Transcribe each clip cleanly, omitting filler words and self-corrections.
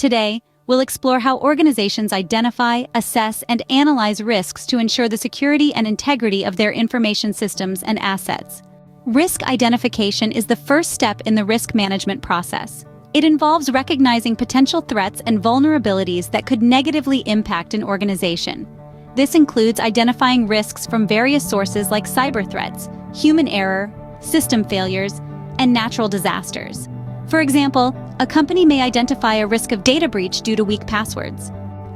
Today, we'll explore how organizations identify, assess, and analyze risks to ensure the security and integrity of their information systems and assets. Risk identification is the first step in the risk management process. It involves recognizing potential threats and vulnerabilities that could negatively impact an organization. This includes identifying risks from various sources like cyber threats, human error, system failures, and natural disasters. For example, a company may identify a risk of data breach due to weak passwords.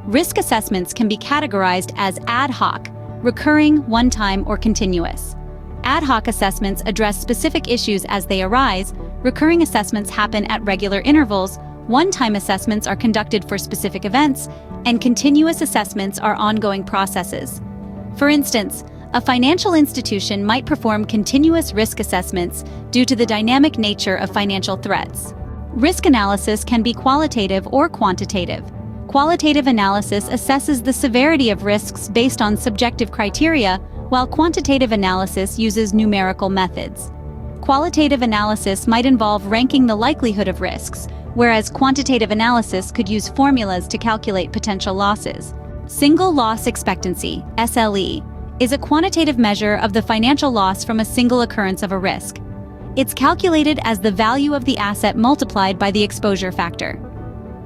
Risk assessments can be categorized as ad hoc, recurring, one-time, or continuous. Ad hoc assessments address specific issues as they arise. Recurring assessments happen at regular intervals. One-time assessments are conducted for specific events, and continuous assessments are ongoing processes. For instance, a financial institution might perform continuous risk assessments due to the dynamic nature of financial threats. Risk analysis can be qualitative or quantitative. Qualitative analysis assesses the severity of risks based on subjective criteria, while quantitative analysis uses numerical methods. Qualitative analysis might involve ranking the likelihood of risks, whereas quantitative analysis could use formulas to calculate potential losses. Single loss expectancy, SLE, is a quantitative measure of the financial loss from a single occurrence of a risk. It's calculated as the value of the asset multiplied by the exposure factor.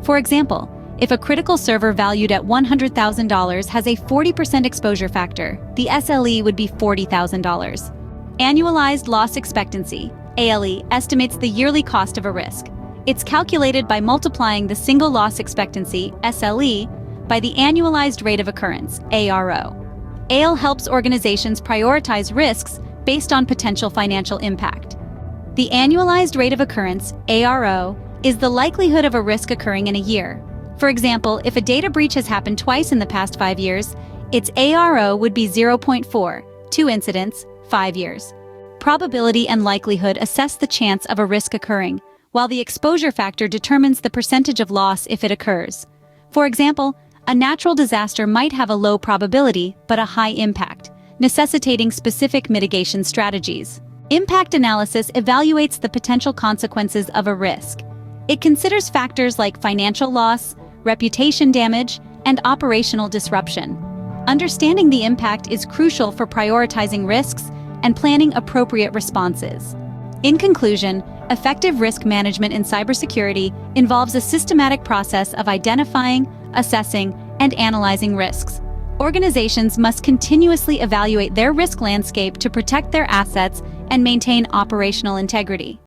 For example, if a critical server valued at $100,000 has a 40% exposure factor, the SLE would be $40,000. Annualized loss expectancy, ALE, estimates the yearly cost of a risk. It's calculated by multiplying the single loss expectancy, SLE, by the annualized rate of occurrence, ARO. ALE helps organizations prioritize risks based on potential financial impact. The annualized rate of occurrence, ARO, is the likelihood of a risk occurring in a year. For example, if a data breach has happened twice in the past 5 years, its ARO would be 0.4, 2 incidents, 5 years. Probability and likelihood assess the chance of a risk occurring, while the exposure factor determines the percentage of loss if it occurs. For example, a natural disaster might have a low probability but a high impact, necessitating specific mitigation strategies. Impact analysis evaluates the potential consequences of a risk. It considers factors like financial loss, reputation damage, and operational disruption. Understanding the impact is crucial for prioritizing risks and planning appropriate responses. In conclusion, effective risk management in cybersecurity involves a systematic process of identifying, assessing, and analyzing risks. Organizations must continuously evaluate their risk landscape to protect their assets and maintain operational integrity.